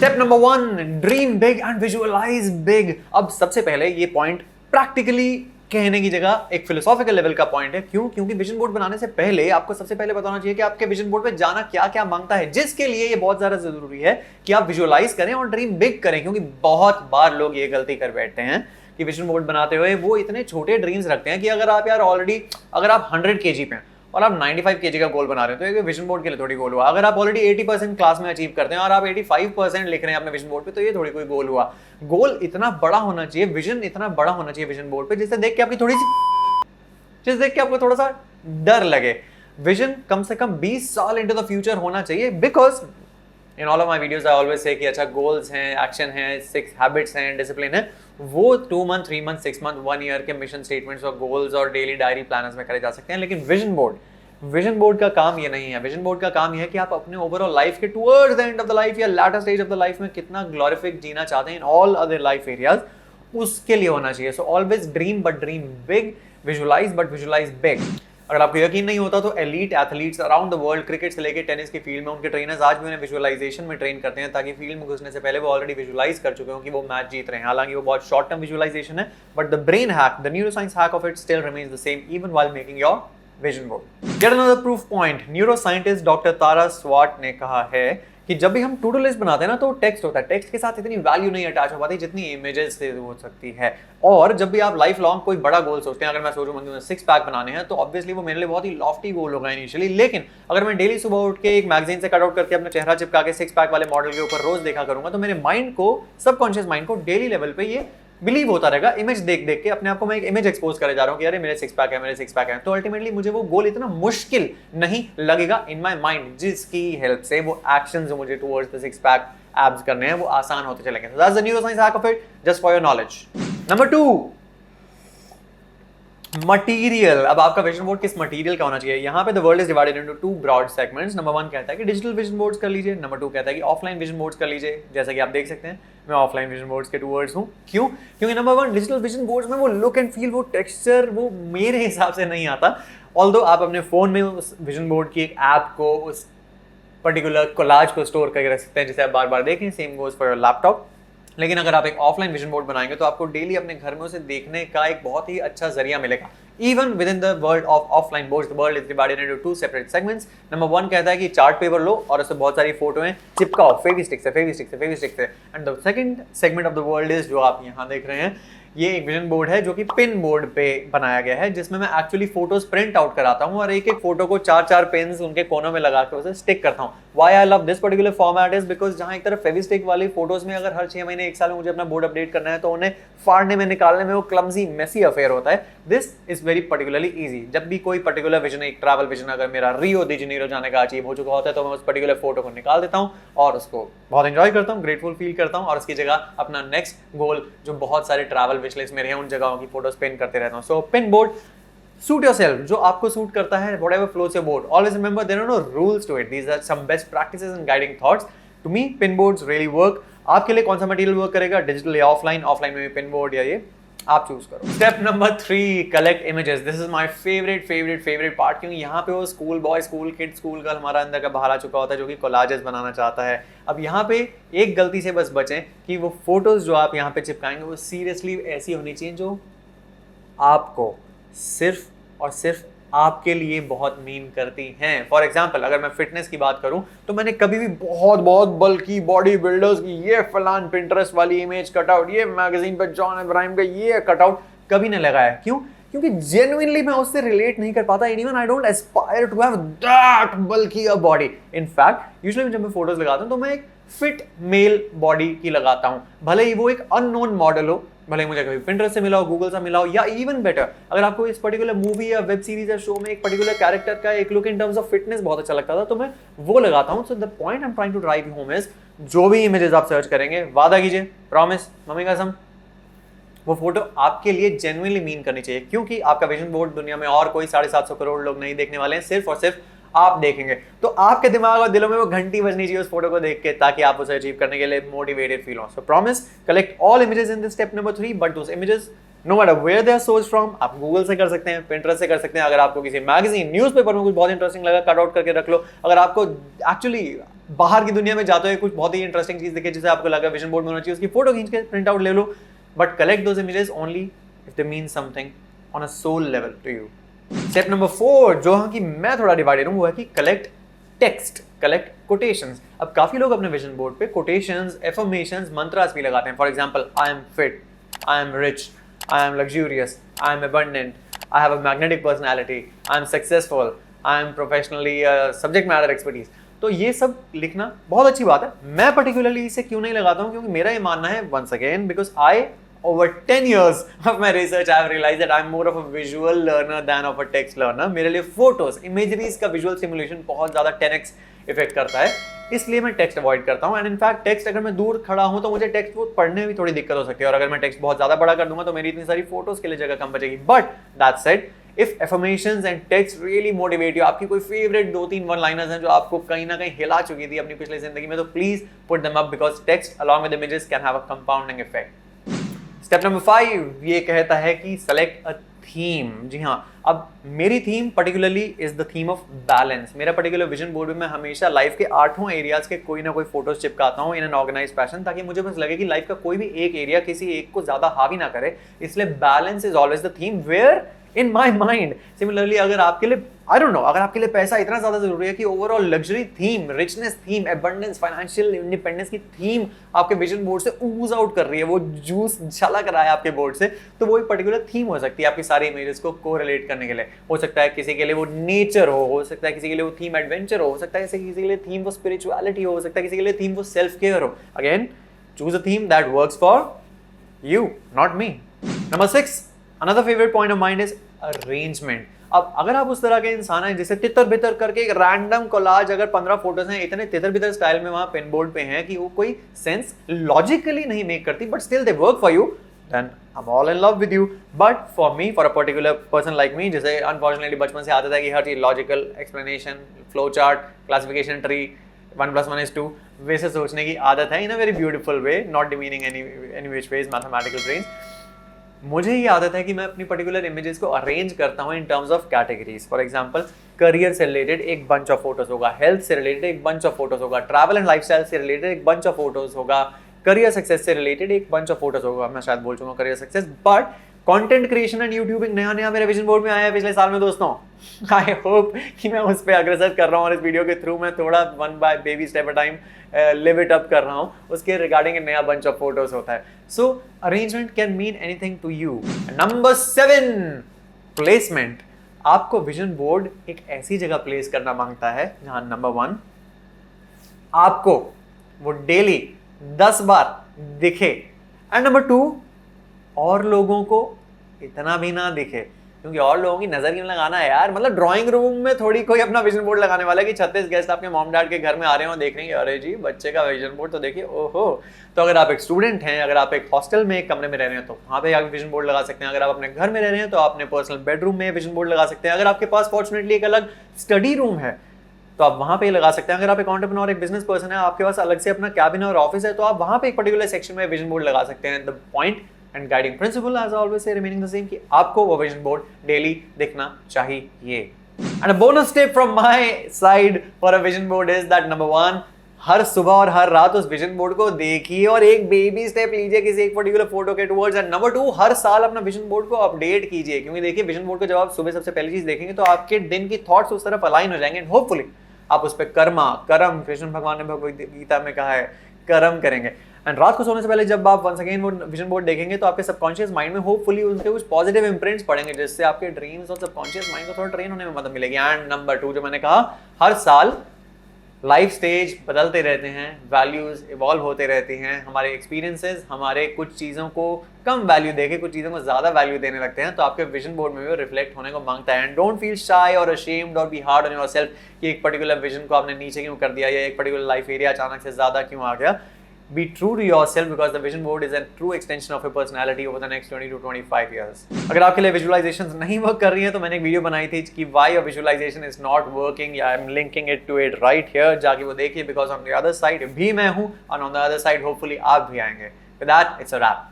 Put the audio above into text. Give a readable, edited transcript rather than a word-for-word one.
Step number 1, dream big and visualise big. अब सबसे पहले ये पॉइंट प्रैक्टिकली कहने की जगह एक फिलोसॉफिकल लेवल का पॉइंट है। क्यों? क्योंकि विजन बोर्ड बनाने से पहले आपको सबसे पहले बताना चाहिए कि आपके विजन बोर्ड पे जाना क्या क्या मांगता है, जिसके लिए ये बहुत ज्यादा जरूरी है कि आप विजुअलाइज करें और ड्रीम बिग करें। क्योंकि बहुत बार लोग ये गलती कर बैठते हैं कि विजन बोर्ड बनाते हुए वो इतने छोटे ड्रीम्स रखते हैं कि अगर आप यार ऑलरेडी अगर आप 100 kg पे हैं और आप 95 kg का गोल बना रहे हो तो ये विजन बोर्ड के लिए थोड़ी गोल हुआ। अगर आप ऑलरेडी 80% क्लास में अचीव करते हैं और आप 85% लिख रहे हैं अपने विजन बोर्ड पे तो ये थोड़ी कोई गोल हुआ। गोल इतना बड़ा होना चाहिए, विजन इतना बड़ा होना चाहिए विजन बोर्ड पे जिससे देख के आपको थोड़ा सा डर लगे। विजन कम से कम 20 साल इनटू द फ्यूचर होना चाहिए। Because in all of my videos I always say कि अच्छा गोल्स हैं, एक्शन है, 6 हैबिट्स हैं, डिसिप्लिन है, वो 2 मंथ, 3 मंथ, 6 मंथ, 1 ईयर के मिशन स्टेटमेंट्स और गोल्स और डेली डायरी प्लानर्स में करे जा सकते हैं। लेकिन विजन बोर्ड का काम ये नहीं है। विजन बोर्ड का काम ये है कि आप अपने ओवरऑल लाइफ के towards the end of the life या later stage of the life में कितना ग्लोरिफिक जीना चाहते हैं in all other life areas, उसके लिए होना चाहिए। So always dream but dream big, visualise but visualise big. अगर आपको यकीन नहीं होता तो elite athletes around the world, cricket से लेकर टेनिस की फील्ड में, उनके ट्रेनर्स आज भी उन्हें विजुअलाइजेशन में ट्रेन करते हैं ताकि फील्ड में घुसने से पहले वो ऑलरेडी विजुअलाइज कर चुके हो कि वो मैच जीत रहे हैं। हालांकि वो बहुत शॉर्ट टर्म विजुअलाइजेशन है, but the brain hack, the neuroscience hack of it still remains the same even while making your vision board. Get another proof point. Neuroscientist doctor Tara Swart ने कहा है कि जब भी हम टू डू लिस्ट बनाते हैं ना तो टेक्स्ट होता है, टेक्स्ट के साथ इतनी वैल्यू नहीं अटैच हो पाती जितनी इमेजेस से हो सकती है। और जब भी आप लाइफ लॉन्ग कोई बड़ा गोल सोचते हैं, अगर मैं सोचूं मुझे 6 पैक बनाने हैं तो ऑब्वियसली वो मेरे लिए बहुत ही लॉफ्टी गोल होगा इनिशियली। लेकिन अगर मैं डेली सुबह उठ के एक मैगजीन से कट आउट करके अपना चेहरा चिपका के 6 पैक वाले मॉडल के ऊपर रोज देखा करूंगा तो मेरे माइंड को, सबकॉन्शियस माइंड को डेली लेवल पे ये बिलीव होता रहेगा। इमेज देख देख के अपने आप को मैं एक इमेज एक्सपोज करे जा रहा हूं कि अरे मेरे 6 पैक है, मेरे 6 पैक है। तो अल्टीमेटली मुझे वो गोल इतना मुश्किल नहीं लगेगा इन माय माइंड, जिसकी हेल्प से वो एक्शंस जो मुझे टुवर्ड्स द 6 पैक एब्स करने हैं वो आसान होते चलेंगे। So that's the neuroscience hack of it, just for your knowledge. Number 2, material. अब आपका विजन बोर्ड किस मटीरियल का होना चाहिए? यहाँ पे the world is divided into 2 broad segments. Number 1 कहता है कि डिजिटल विजन बोर्ड्स कर लीजिए, नंबर 2 कहता है कि ऑफलाइन विजन बोर्ड्स कर लीजिए। जैसा कि आप देख सकते हैं मैं ऑफलाइन विजन बोर्ड्स के टूवर्ड्स हूँ। क्यों? क्योंकि नंबर 1 डिजिटल विजन बोर्ड्स में वो लुक एंड फील, वो टेक्सचर वो मेरे हिसाब से नहीं आता। ऑल्दो आप अपने फोन में उस विजन बोर्ड की एक ऐप को, उस पर्टिकुलर कोलाज को स्टोर करके रख सकते हैं जिसे आप बार बार देखें। Same goes for your laptop. लेकिन अगर आप एक ऑफलाइन विजन बोर्ड बनाएंगे तो आपको डेली अपने घर में उसे देखने का एक बहुत ही अच्छा जरिया मिलेगा। Even within the world of offline boards, the world is divided into 2 separate segments. Number 1 कहता है कि चार्ट पेपर लो और उससे बहुत सारी फोटोएं चिपकाओ फेविस्टिक से। And the second segment of the world is जो आप यहाँ देख रहे हैं, ये एक विजन बोर्ड है जो कि पिन बोर्ड पे बनाया गया है, जिसमें मैं एक्चुअली फोटोज प्रिंट आउट कराता हूँ और एक एक फोटो को 4-4 पेन्स उनके कोनों में लगा के उसे स्टिक करता हूँ। Why I love this particular format is because जहाँ एक तरफ फेविस्टिक वाली फोटोज में अगर हर 6 महीने 1 साल में मुझे अपना बोर्ड अपडेट करना है तो उन्हें फाड़ने में, निकालने में वो क्लमजी मेसी अफेयर होता है। This is very particularly easy. जब भी कोई पर्टिकुलर विजन, एक ट्रैवल विजन अगर मेरा रियो डी जेनेरो जाने का अचीव हो चुका होता है तो मैं उस पर्टिकुलर फोटो को निकाल देता हूँ और उसको बहुत एंजॉय करता हूँ, ग्रेटफुल फील करता हूँ और उसकी जगह अपना नेक्स्ट गोल जो बहुत सारे ट्रैवल विश लिस्ट में हैं उन जगहों की फोटोज पिन करते रहता हूँ। सो पिन बोर्ड, suit yourself, जो आपको सूट करता है, whatever floats your boat. Always remember there are no rules to it. These are some best practices and guiding thoughts. To me, pin boards really work. आपके लिए कौन सा material work करेगा, digital या ऑफलाइन? ऑफलाइन में भी pin board या ये आप चूज करो। Step number 3, collect images. This is my favourite part, क्योंकि यहाँ पे वो school boy, school kid, school girl हमारा अंदर का बाहर आ चुका होता है जो कि कोलाजेस बनाना चाहता है। अब यहाँ पे एक गलती से बस बचें कि वो फोटोज जो आप यहाँ पे चिपकाएंगे वो सीरियसली ऐसी होनी चाहिए जो आपको सिर्फ और सिर्फ आपके लिए बहुत मीन करती हैं। फॉर एग्जाम्पल अगर मैं फिटनेस की बात करूं तो मैंने कभी भी बहुत बल्कि बॉडी बिल्डर्स की ये फलान पिंटरेस्ट वाली इमेज कटआउट, ये मैगजीन पे जॉन इब्राहिम का ये कटआउट कभी नहीं लगाया। क्यों? क्योंकि जेन्युइनली मैं उससे रिलेट नहीं कर पाता। Even I don't aspire to have that bulky a body. In fact usually जब मैं फोटोज लगाता हूं तो मैं एक फिट मेल बॉडी की लगाता हूं, भले ही वो एक अननोन मॉडल हो, भले मुझे कभी पिंटरेस्ट से मिला हो, गूगल से मिला हो, या इवन बेटर अगर आपको इस पर्टिकुलर मूवी या वेब सीरीज या शो में एक पर्टिकुलर कैरेक्टर का एक look in terms of fitness बहुत अच्छा लगता था तो मैं वो लगाता हूं। So the point I am trying to drive home is, जो भी इमेजेस आप सर्च करेंगे, वादा कीजिए, प्रॉमिस, मम्मी कसम, वो फोटो आपके लिए जेन्युइनली मीन करनी चाहिए। क्योंकि आपका विजन बोर्ड दुनिया में और कोई 750 करोड़ लोग नहीं देखने वाले हैं, सिर्फ और सिर्फ आप देखेंगे। तो आपके दिमाग और दिलों में वो घंटी बजनी चाहिए उस फोटो को देख के, ताकि आप उसे अचीव करने के लिए मोटिवेटेड फील हो। So promise, collect all images in this step number 3, but those images no matter where they are source from, आप गूगल से कर सकते हैं, पिंटरेस्ट से कर सकते हैं। अगर आपको किसी मैगजीन, न्यूज़पेपर में कुछ बहुत इंटरेस्टिंग लगा, कट आउट करके रख लो। अगर आपको एक्चुअली बाहर की दुनिया में जाते हुए कुछ बहुत ही इंटरेस्टिंग चीज दिखे जिसे आपको लगा विजन बोर्ड में होना चाहिए, उसकी फोटो खींच के प्रिंट आउट ले लो, but collect those images only if they mean something on a soul level to you. Step number 4 जो कि मैं थोड़ा डिवाइडेड हूं वो है कि कलेक्ट टेक्स्ट, कलेक्ट कोटेशंस। अब काफी लोग अपने विजन बोर्ड पे कोटेशंस, एफर्मेशंस, मंत्रास भी लगाते हैं। For example, I am fit, I am rich, I am luxurious, I am abundant, I have a magnetic personality, I am successful, I am professionally subject matter expertise. तो ये सब लिखना बहुत अच्छी बात है। मैं पर्टिकुलरली इसे क्यों नहीं लगाता हूँ, क्योंकि मेरा ये मानना है, once again, because I over 10 years of my research I have realized that I'm more of a visual learner than of a text learner। मेरे लिए फोटोज, इमेजरीज का विजुअल सिमुलेशन बहुत ज्यादा 10x इफेक्ट करता है, इसलिए मैं टेक्स्ट अवॉइड करता हूँ। एंड इनफैक्ट टेक्स्ट अगर मैं दूर खड़ा हूँ तो मुझे टेक्स्ट को पढ़ने में भी थोड़ी दिक्कत हो सकती है, और अगर मैं टेक्स्ट बहुत ज्यादा बड़ा कर दूंगा तो मेरी इतनी सारी फोटोज के लिए जगह कम बचेगी। But that said, if affirmations and text really motivate you, आपकी कोई फेवरेट 2-3 वन लाइनर्स हैं जो आपको कहीं ना कहीं हिला चुकी थी अपनी पिछली जिंदगी में, तो please put them up, because text along with images can have a compounding effect. Step number 5 ये कहता है कि सेलेक्ट अ थीम। जी हाँ, अब मेरी theme particularly is the theme of balance. मेरा पर्टिकुलर विजन बोर्ड में मैं हमेशा लाइफ के 8 एरियाज के कोई ना कोई फोटोज चिपकाता हूँ इन एन ऑर्गेनाइज फैशन, ताकि मुझे बस लगे कि लाइफ का कोई भी एक एरिया किसी एक को ज्यादा हावी ना करे। इसलिए balance is always the theme where in my mind. Similarly अगर आपके लिए, आई डोंट नो, अगर आपके लिए पैसा इतना ज्यादा जरूरी है कि overall luxury theme, richness theme, abundance, financial independence की थीम आपके विजन बोर्ड से ऊज आउट कर रही है, वो जूस झलक रहा है आपके बोर्ड से, तो वो एक पर्टिकुलर थीम हो सकती है आपकी सारी इमेजेस को कोरिलेट करने के लिए। हो सकता है किसी के लिए वो नेचर हो सकता है किसी के लिए वो थीम एडवेंचर हो सकता है किसी के लिए थीम वो स्पिरिचुअलिटी हो सकता है किसी के लिए थीम वो सेल्फ केयर हो। Again, choose a theme that works for you, not me. Number 6, another favorite point of mine is arrangement। अब अगर आप उस तरह के इंसान हैं जिसे तितर बितर करके एक रैंडम कोलाज, अगर 15 फोटोज हैं इतने तितर बितर स्टाइल में वहां पेन बोर्ड पे हैं कि वो कोई सेंस लॉजिकली नहीं मेक करती, but still they work for you, then I am all in love with you. But for me, for a particular person like me, जिसे अनफॉर्चुनेटली बचपन से आदत है कि हर चीज logical, explanation, flow chart, classification tree, 1 + 1 = 2 वैसे सोचने की आदत है, in a very beautiful way, not demeaning any which ways mathematical brains. मुझे ये आदत है कि मैं अपनी पर्टिकुलर इमेजेस को अरेंज करता हूँ इन terms of categories. For example, career से रिलेटेड एक बंच ऑफ फोटोज होगा, हेल्थ से रिलेटेड एक बंच ऑफ फोटोज होगा, ट्रैवल एंड लाइफस्टाइल से रिलेटेड एक बंच ऑफ फोटोज होगा, करियर सक्सेस से रिलेटेड एक बंच ऑफ फोटोज होगा। मैं शायद बोल चुका हूँ career success, but content creation and YouTubing नया मेरे विजन बोर्ड में आया है पिछले साल में दोस्तों। आई होप कि मैं उस पर अग्रसर कर रहा हूँ और इस वीडियो के थ्रू मैं थोड़ा one by baby step a time live it up कर रहा हूँ, उसके रिगार्डिंग एक नया बंच ऑफ फोटोज होता है। So arrangement can mean anything to you. Number 7, placement. आपको विजन बोर्ड एक ऐसी जगह प्लेस करना मांगता है जहां नंबर 1 आपको वो डेली 10 बार दिखे, एंड नंबर 2 और लोगों को इतना भी ना दिखे, क्योंकि और लोगों की नजर क्यों लगाना है यार। मतलब ड्राइंग रूम में थोड़ी कोई अपना विजन बोर्ड लगाने वाला है कि 36 गेस्ट आपके मॉम डैड के घर में आ रहे हो, देख रहे हैं अरे जी बच्चे का विजन बोर्ड तो देखिए, ओहो। तो अगर आप एक स्टूडेंट हैं, अगर आप एक हॉस्टल में एक कमरे में रह रहे हैं तो वहाँ पे आप विजन बोर्ड लगा सकते हैं। अगर आप अपने घर में रह रहे हैं तो आप अपने पर्सनल बेडरूम में विजन बोर्ड लगा सकते हैं। अगर आपके पास फॉर्चुनेटली एक अलग स्टडी रूम है तो आप वहाँ पे लगा सकते हैं। अगर आप एक एंटरप्रेन्योर, एक बिजनेस पर्सन है, आपके पास अलग से अपना कैबिन और ऑफिस है, तो आप वहाँ पे एक पर्टिकुलर सेक्शन में विजन बोर्ड लगा सकते हैं। The point and guiding principle as always से रिमेनिंग द सेम कि आपको वो विजन बोर्ड डेली दिखना चाहिए। And a bonus tip from my side for a vision board is that number 1, हर सुबह और हर रात उस विजन बोर्ड को देखिए और एक बेबी स्टेप लीजिए किसी एक पर्टिकुलर फोटो के टुवर्ड्स। एंड नंबर 2, हर साल अपना विजन बोर्ड को अपडेट कीजिए, क्योंकि देखिए विजन बोर्ड को जब आप सुबह सबसे पहली चीज देखेंगे तो आपके दिन की थॉट्स उस तरफ अलाइन हो जाएंगे एंड होपफुली आप उस पर कर्म, कृष्ण भगवान ने भगवद गीता में कहा है कर्म करेंगे। एंड रात को सोने से पहले जब आप वंस अगेन वो विजन बोर्ड देखेंगे तो आपके सबकॉन्शियस माइंड में होपफुली उनके कुछ पॉजिटिव इंप्रिंट्स पड़ेंगे, जिससे आपके ड्रीम्स और सबकॉन्शियस माइंड को थोड़ा ट्रेन होने में मदद मिलेगी। एंड नंबर 2, जो मैंने कहा, हर साल लाइफ स्टेज बदलते रहते हैं, वैल्यूज इवॉल्व होते रहती हैं, हमारे एक्सपीरियंसेस हमारे कुछ चीज़ों को कम वैल्यू देके कुछ चीज़ों को ज़्यादा वैल्यू देने लगते हैं, तो आपके विजन बोर्ड में भी रिफ्लेक्ट होने को मांगता है। एंड डोंट फील शाय और अशेम्ड और बी हार्ड ऑन योरसेल्फ कि एक पर्टिकुलर विजन को आपने नीचे क्यों कर दिया या एक पर्टिकुलर लाइफ एरिया अचानक से ज़्यादा क्यों आ गया। Be true to yourself because the vision board is a true extension of your personality over the next 20 to 25 years. अगर आपके लिए visualizations नहीं वर्क कर रही हैं तो मैंने एक वीडियो बनाई थी कि why your visualization is not working, या I'm linking it to it right here, जाके वो देखिए, because on the other side भी मैं हूँ and on the other side hopefully आप भी आएंगे। With that, it's a wrap.